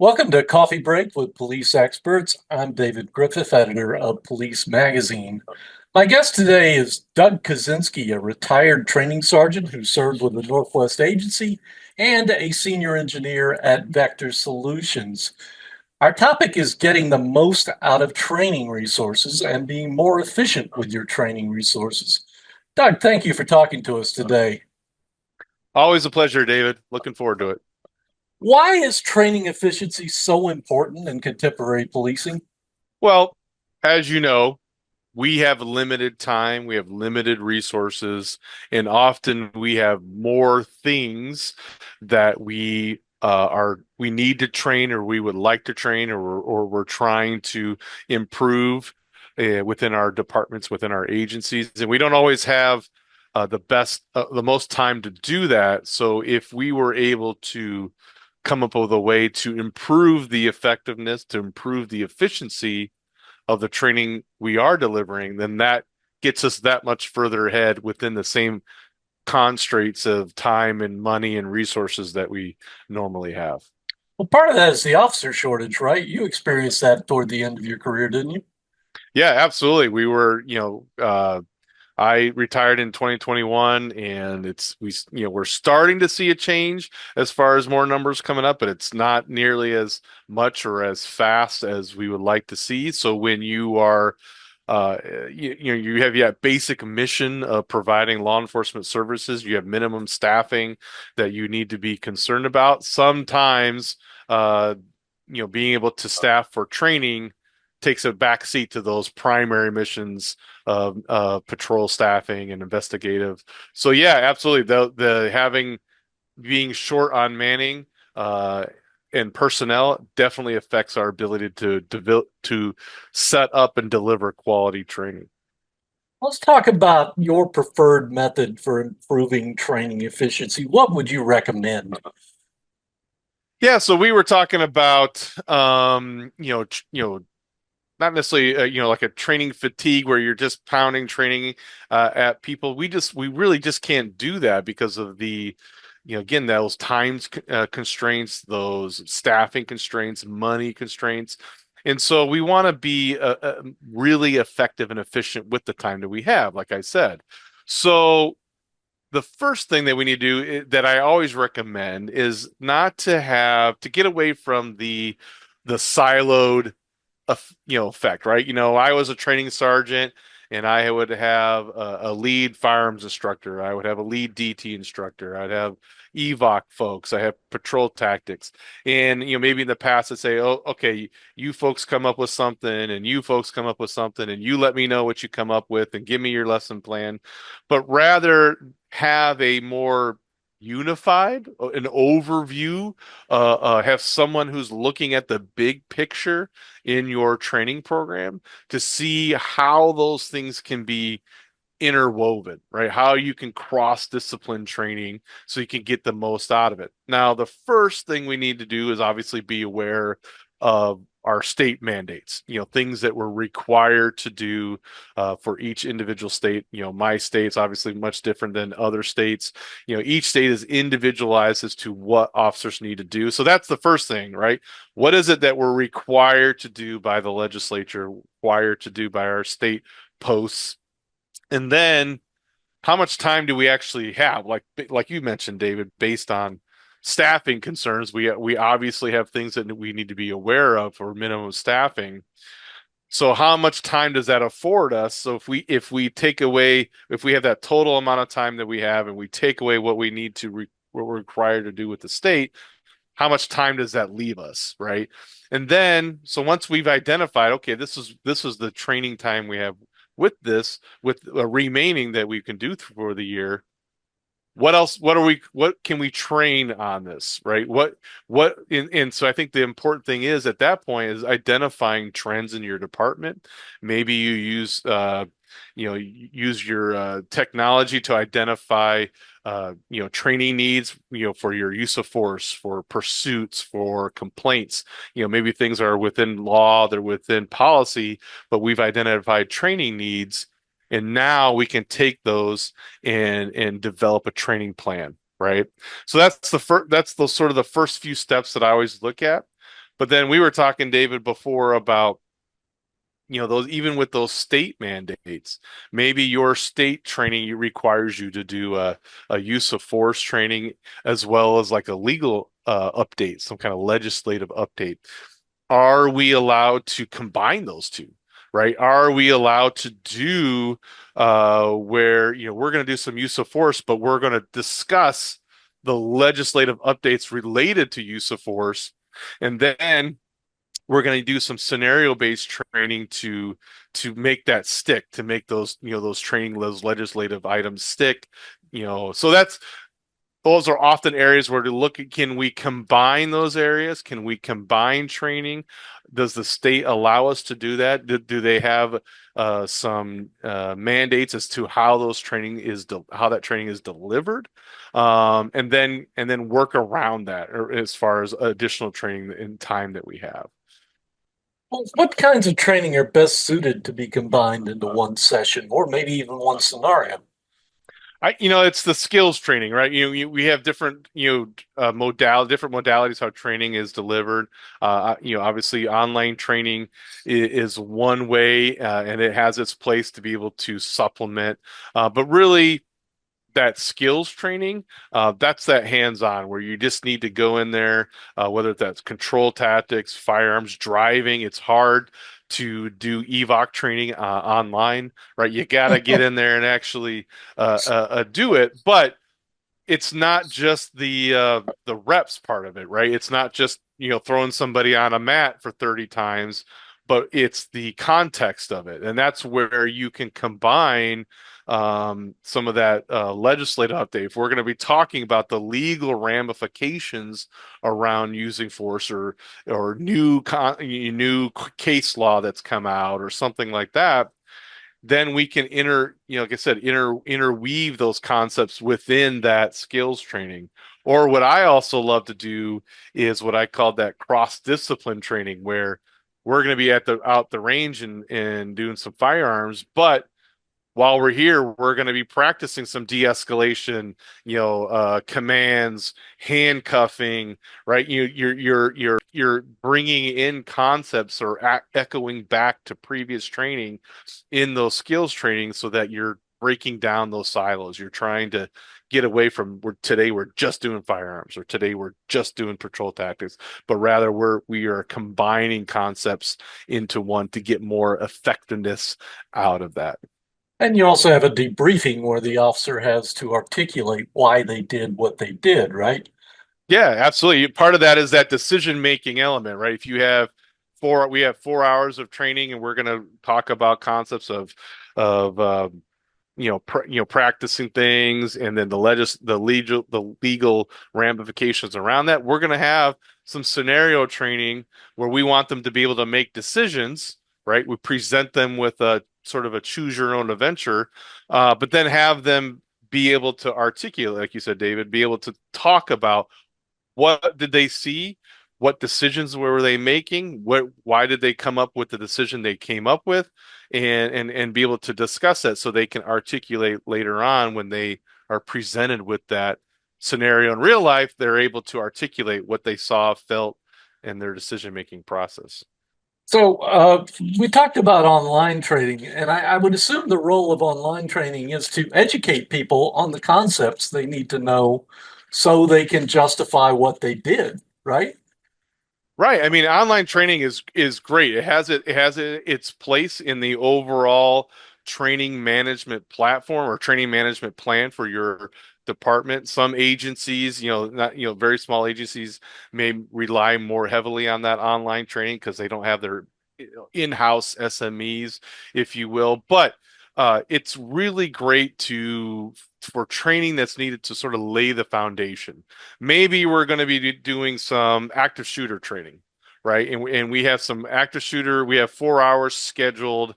Welcome to Coffee Break with Police Experts. I'm David Griffith, editor of Police Magazine. My guest today is Doug Kazensky, a retired training sergeant who served with the Northwest Agency and a senior engineer at Vector Solutions. Our topic is getting the most out of training resources and being more efficient with your training resources. Doug, thank you for talking to us today. Always a pleasure, David. Looking forward to it. Why is training efficiency so important in contemporary policing? Well, as you know, we have limited time, we have limited resources, and often we have more things that we need to train or we would like to train or we're trying to improve within our departments, within our agencies, and we don't always have the most time to do that. So if we were able to come up with a way to improve the effectiveness, to improve the efficiency of the training we are delivering, then that gets us that much further ahead within the same constraints of time and money and resources that we normally have. Well, part of that is the officer shortage, right? You experienced that toward the end of your career, didn't you? Yeah, absolutely. I retired in 2021 and we're starting to see a change as far as more numbers coming up, but it's not nearly as much or as fast as we would like to see. So when you are uh, you have basic mission of providing law enforcement services. You have minimum staffing that you need to be concerned about. Sometimes, being able to staff for training takes a back seat to those primary missions of patrol staffing and investigative. So yeah, absolutely. The having being short on manning and personnel definitely affects our ability to set up and deliver quality training. Let's talk about your preferred method for improving training efficiency. What would you recommend? Yeah, so we were talking about not necessarily like a training fatigue where you're just pounding training at people. We really just can't do that because of the again, those times constraints, those staffing constraints, money constraints. And so we want to be really effective and efficient with the time that we have, like I said. So the first thing that we need to do that I always recommend is not to get away from the siloed effect, right? I was a training sergeant and I would have a lead firearms instructor. I would have a lead DT instructor. I'd have evoc folks. I have patrol tactics. And, maybe in the past I'd say, oh, okay, you folks come up with something and you folks come up with something and you let me know what you come up with and give me your lesson plan. But rather have a more unified, an overview, have someone who's looking at the big picture in your training program to see how those things can be interwoven, right? How you can cross discipline training so you can get the most out of it. Now, the first thing we need to do is obviously be aware of our state mandates, things that we're required to do for each individual state. My state's obviously much different than other states. Each state is individualized as to what officers need to do. So that's the first thing, right? What is it that we're required to do by the legislature, required to do by our state posts? And then how much time do we actually have? Like you mentioned, David, based on staffing concerns, we obviously have things that we need to be aware of for minimum staffing. So how much time does that afford us? So if we have that total amount of time that we have and we take away what we need to what we're required to do with the state, how much time does that leave us, right? And then so once we've identified, okay, this is the training time we have with remaining that we can do for the year. What else? What can we train on this, right? And so I think the important thing is at that point is identifying trends in your department. Maybe you use your technology to identify training needs, for your use of force, for pursuits, for complaints. Maybe things are within law, they're within policy, but we've identified training needs, and now we can take those and develop a training plan, right? So that's the sort of the first few steps that I always look at. But then we were talking, David, before about those, even with those state mandates, maybe your state training requires you to do a use of force training as well as like a legal update, some kind of legislative update. Are we allowed to combine those two? Right? Are we allowed to do where we're going to do some use of force, but we're going to discuss the legislative updates related to use of force, and then we're going to do some scenario based training to make that stick, to make those those training, those legislative items stick. So those are often areas where to look at, can we combine those areas? Can we combine training? Does the state allow us to do that? Do they have some mandates as to how how that training is delivered? And then work around that, or as far as additional training in time that we have. Well, what kinds of training are best suited to be combined into one session or maybe even one scenario? It's the skills training, right? We have different, different modalities how training is delivered. Obviously, online training is one way, and it has its place to be able to supplement. But really, that skills training, that's that hands-on where you just need to go in there, whether that's control tactics, firearms, driving. It's hard to do evoc training online, right? You got to get in there and actually do it. But it's not just the reps part of it, right? It's not just, throwing somebody on a mat for 30 times, but it's the context of it. And that's where you can combine some of that legislative update. If we're going to be talking about the legal ramifications around using force, or new case law that's come out or something like that, then we can like I said, interweave those concepts within that skills training. Or what I also love to do is what I call that cross-discipline training, where we're going to be out the range and doing some firearms, but while we're here, we're going to be practicing some de-escalation, commands, handcuffing, right? You're bringing in concepts or echoing back to previous training in those skills training, so that you're breaking down those silos. You're trying to get away from today we're just doing firearms, or today we're just doing patrol tactics, but rather we are combining concepts into one to get more effectiveness out of that. And you also have a debriefing where the officer has to articulate why they did what they did, right? Yeah, absolutely. Part of that is that decision making element, right? If you have we have 4 hours of training, and we're going to talk about concepts of practicing things, and then the legal ramifications around that. We're going to have some scenario training where we want them to be able to make decisions, right? We present them with a sort of a choose your own adventure, but then have them be able to articulate, like you said, David, be able to talk about what did they see, what decisions were they making, why did they come up with the decision they came up with, and be able to discuss that so they can articulate later on when they are presented with that scenario in real life. They're able to articulate what they saw, felt, and their decision making process. So we talked about online training, and I would assume the role of online training is to educate people on the concepts they need to know so they can justify what they did, right? Right. I mean, online training is great. Its place in the overall training management platform or training management plan for your department. Some agencies, not, very small agencies may rely more heavily on that online training because they don't have their in-house SMEs, if you will. But it's really great for training that's needed to sort of lay the foundation. Maybe we're going to be doing some active shooter training, right? And we have some active shooter. We have 4 hours scheduled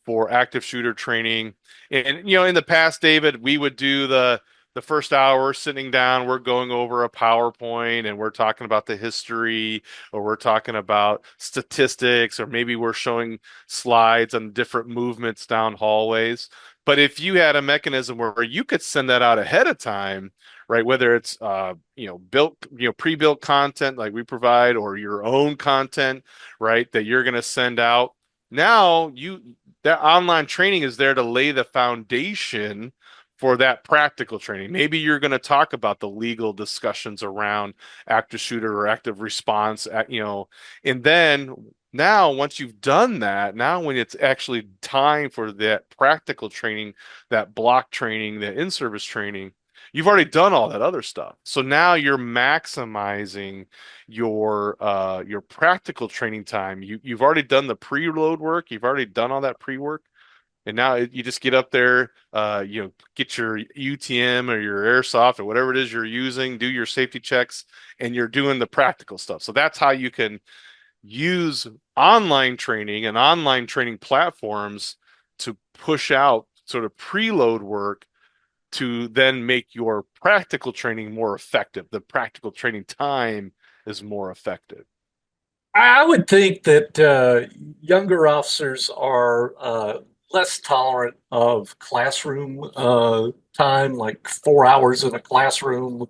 for active shooter training. And in the past, David, we would do the first hour sitting down, we're going over a PowerPoint and we're talking about the history, or we're talking about statistics, or maybe we're showing slides on different movements down hallways. But if you had a mechanism where you could send that out ahead of time, right? Whether it's built, pre-built content like we provide or your own content, right? That you're going to send out. Now that online training is there to lay the foundation for that practical training. Maybe you're going to talk about the legal discussions around active shooter or active response, and then now once you've done that, now when it's actually time for that practical training, that block training, that in-service training, you've already done all that other stuff. So now you're maximizing your practical training time. You've already done the preload work, you've already done all that pre-work. And now you just get up there, get your UTM or your airsoft or whatever it is you're using, do your safety checks, and you're doing the practical stuff. So that's how you can use online training and online training platforms to push out sort of preload work to then make your practical training more effective. The practical training time is more effective. I would think that younger officers are less tolerant of classroom time, like 4 hours in a classroom,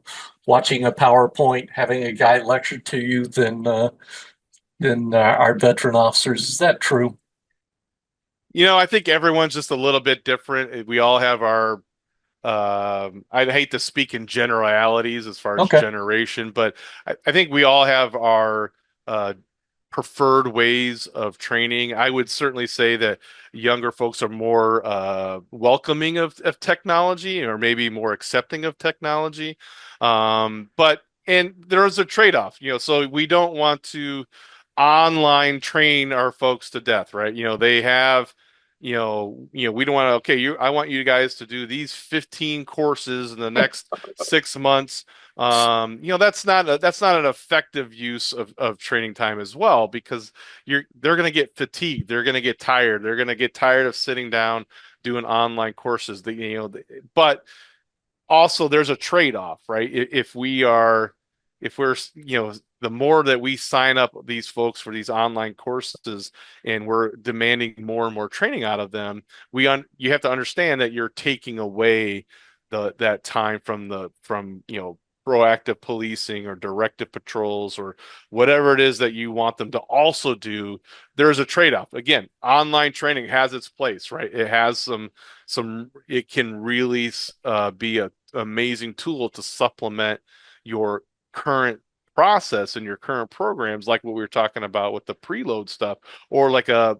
watching a PowerPoint, having a guy lecture to you than our veteran officers. Is that true? I think everyone's just a little bit different. We all have our I'd hate to speak in generalities as far as Okay. generation, but I think we all have our uh, preferred ways of training. I would certainly say that younger folks are more welcoming of technology or maybe more accepting of technology. But and there's a trade-off, so we don't want to online train our folks to death, right? They have we don't want to, okay, I want you guys to do these 15 courses in the next 6 months. That's not an effective use of training time as well, because they're going to get fatigued, they're going to get tired, they're going to get tired of sitting down doing online courses. But also there's a trade-off, right? If we're, the more that we sign up these folks for these online courses and we're demanding more and more training out of them, you have to understand that you're taking away that time from proactive policing or directive patrols or whatever it is that you want them to also do. There's a trade-off. Again, online training has its place, right? It has it can really be an amazing tool to supplement your current process and your current programs, like what we were talking about with the preload stuff, or like a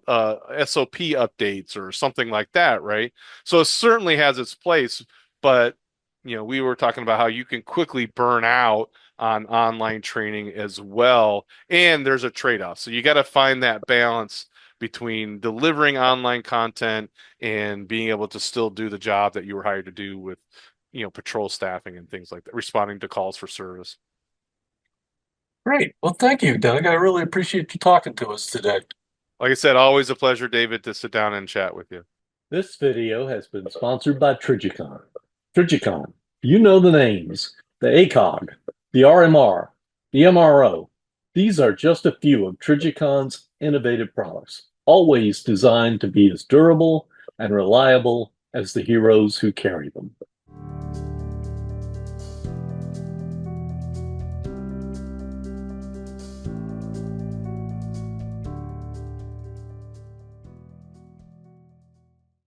SOP updates or something like that, right? So it certainly has its place, but we were talking about how you can quickly burn out on online training as well, and there's a trade-off. So you got to find that balance between delivering online content and being able to still do the job that you were hired to do with patrol staffing and things like that, responding to calls for service. Great. Well, thank you, Doug. I really appreciate you talking to us today. Like I said, always a pleasure, David, to sit down and chat with you. This video has been sponsored by Trigicon. Trigicon, you know the names, the ACOG, the RMR, the MRO. These are just a few of Trigicon's innovative products, always designed to be as durable and reliable as the heroes who carry them.